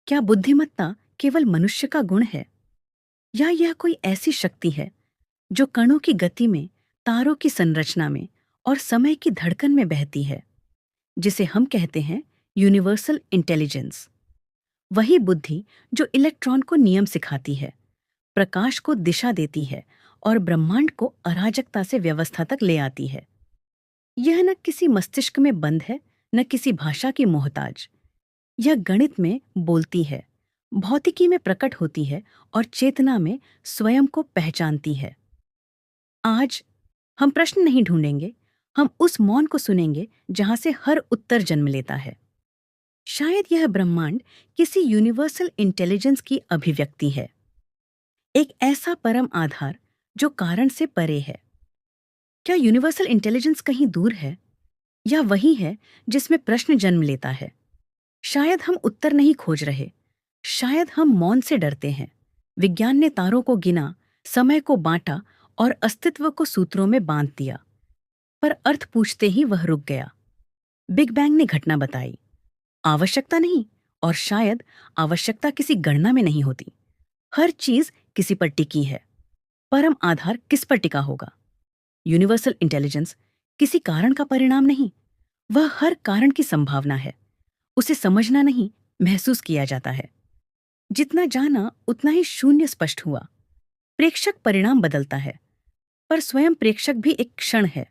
क्या बुद्धिमत्ता केवल मनुष्य का गुण है या यह कोई ऐसी शक्ति है जो कणों की गति में, तारों की संरचना में और समय की धड़कन में बहती है, जिसे हम कहते हैं यूनिवर्सल इंटेलिजेंस। वही बुद्धि जो इलेक्ट्रॉन को नियम सिखाती है, प्रकाश को दिशा देती है और ब्रह्मांड को अराजकता से व्यवस्था तक ले आती है। यह न किसी मस्तिष्क में बंद है, न किसी भाषा की मोहताज। यह गणित में बोलती है, भौतिकी में प्रकट होती है और चेतना में स्वयं को पहचानती है। आज हम प्रश्न नहीं ढूंढेंगे, हम उस मौन को सुनेंगे जहां से हर उत्तर जन्म लेता है। शायद यह ब्रह्मांड किसी यूनिवर्सल इंटेलिजेंस की अभिव्यक्ति है, एक ऐसा परम आधार जो कारण से परे है। क्या यूनिवर्सल इंटेलिजेंस कहीं दूर है या वही है जिसमें प्रश्न जन्म लेता है? शायद हम उत्तर नहीं खोज रहे, शायद हम मौन से डरते हैं। विज्ञान ने तारों को गिना, समय को बांटा और अस्तित्व को सूत्रों में बांध दिया, पर अर्थ पूछते ही वह रुक गया। बिग बैंग ने घटना बताई, आवश्यकता नहीं, और शायद आवश्यकता किसी गणना में नहीं होती। हर चीज किसी पर टिकी है। परम आधार किस पर टिका होगा? यूनिवर्सल इंटेलिजेंस किसी कारण का परिणाम नहीं, वह हर कारण की संभावना है। उसे समझना नहीं, महसूस किया जाता है। जितना जाना उतना ही शून्य स्पष्ट हुआ। प्रेक्षक परिणाम बदलता है, पर स्वयं प्रेक्षक भी एक क्षण है।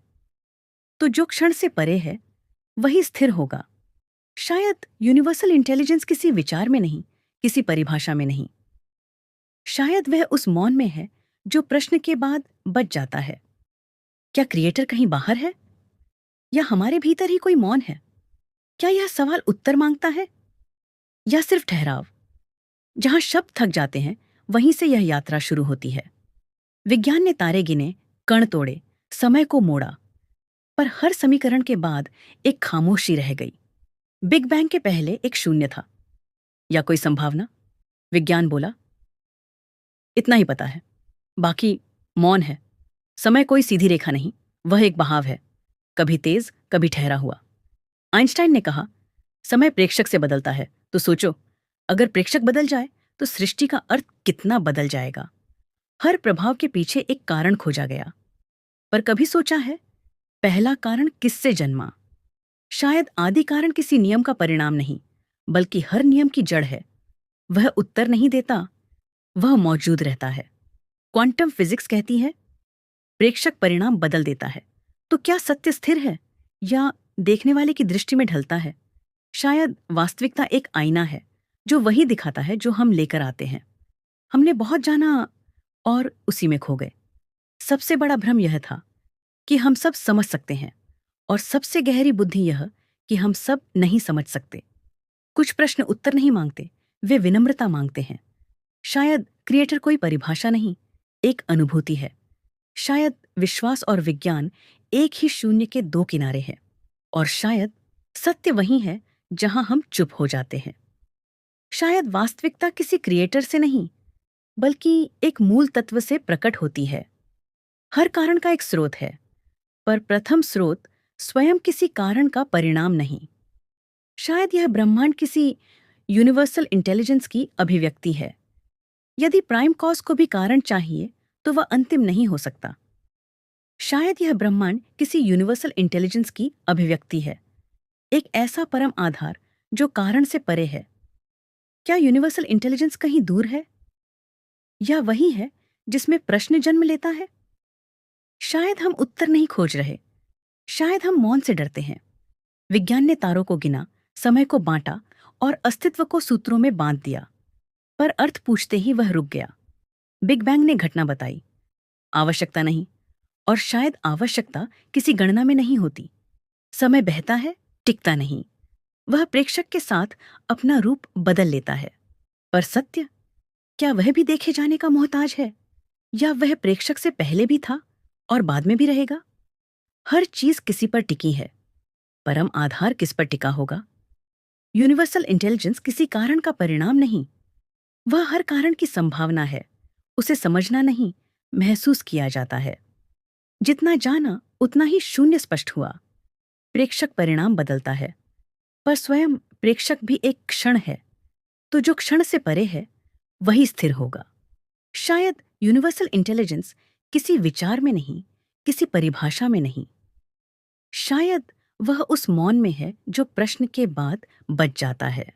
तो जो क्षण से परे है वही स्थिर होगा। शायद यूनिवर्सल इंटेलिजेंस किसी विचार में नहीं, किसी परिभाषा में नहीं। शायद वह उस मौन में है जो प्रश्न के बाद बच जाता है। क्या क्रिएटर कहीं बाहर है या हमारे भीतर ही कोई मौन है? क्या यह सवाल उत्तर मांगता है या सिर्फ ठहराव? जहां शब्द थक जाते हैं वहीं से यह यात्रा शुरू होती है। विज्ञान ने तारे गिने, कण तोड़े, समय को मोड़ा, पर हर समीकरण के बाद एक खामोशी रह गई। बिग बैंग के पहले एक शून्य था या कोई संभावना? विज्ञान बोला, इतना ही पता है, बाकी मौन है। समय कोई सीधी रेखा नहीं, वह एक बहाव है, कभी तेज कभी ठहरा हुआ। आइंस्टाइन ने कहा, समय प्रेक्षक से बदलता है, तो सोचो, अगर प्रेक्षक बदल जाए तो सृष्टि का अर्थ कितना बदल जाएगा। हर प्रभाव के पीछे एक कारण खोजा गया, पर कभी सोचा है पहला कारण किससे जन्मा? शायद आदि कारण किसी नियम का परिणाम नहीं, बल्कि हर नियम की जड़ है। वह उत्तर नहीं देता, वह मौजूद रहता है। क्वांटम फिजिक्स कहती है प्रेक्षक परिणाम बदल देता है। तो क्या सत्य स्थिर है या देखने वाले की दृष्टि में ढलता है? शायद वास्तविकता एक आईना है जो वही दिखाता है जो हम लेकर आते हैं। हमने बहुत जाना और उसी में खो गए। सबसे बड़ा भ्रम यह था कि हम सब समझ सकते हैं, और सबसे गहरी बुद्धि यह कि हम सब नहीं समझ सकते। कुछ प्रश्न उत्तर नहीं मांगते, वे विनम्रता मांगते हैं। शायद क्रिएटर कोई परिभाषा नहीं, एक अनुभूति है। शायद विश्वास और विज्ञान एक ही शून्य के दो किनारे हैं, और शायद सत्य वही है जहां हम चुप हो जाते हैं। शायद वास्तविकता किसी क्रिएटर से नहीं, बल्कि एक मूल तत्व से प्रकट होती है। हर कारण का एक स्रोत है, पर प्रथम स्रोत स्वयं किसी कारण का परिणाम नहीं। शायद यह ब्रह्मांड किसी यूनिवर्सल इंटेलिजेंस की अभिव्यक्ति है। यदि प्राइम कॉज को भी कारण चाहिए तो वह अंतिम नहीं हो सकता। शायद यह ब्रह्मांड किसी यूनिवर्सल इंटेलिजेंस की अभिव्यक्ति है, एक ऐसा परम आधार जो कारण से परे है। क्या यूनिवर्सल इंटेलिजेंस कहीं दूर है या वही है जिसमें प्रश्न जन्म लेता है? शायद हम उत्तर नहीं खोज रहे, शायद हम मौन से डरते हैं। विज्ञान ने तारों को गिना, समय को बांटा और अस्तित्व को सूत्रों में बांध दिया, पर अर्थ पूछते ही वह रुक गया। बिग बैंग ने घटना बताई, आवश्यकता नहीं, और शायद आवश्यकता किसी गणना में नहीं होती। समय बहता है, टिकता नहीं, वह प्रेक्षक के साथ अपना रूप बदल लेता है। पर सत्य, क्या वह भी देखे जाने का मोहताज है, या वह प्रेक्षक से पहले भी था और बाद में भी रहेगा? हर चीज किसी पर टिकी है, परम आधार किस पर टिका होगा? यूनिवर्सल इंटेलिजेंस किसी कारण का परिणाम नहीं, वह हर कारण की संभावना है। उसे समझना नहीं, महसूस किया जाता है। जितना जाना उतना ही शून्य स्पष्ट हुआ। प्रेक्षक परिणाम बदलता है, पर स्वयं प्रेक्षक भी एक क्षण है। तो जो क्षण से परे है वही स्थिर होगा। शायद यूनिवर्सल इंटेलिजेंस किसी विचार में नहीं, किसी परिभाषा में नहीं, शायद वह उस मौन में है जो प्रश्न के बाद बच जाता है।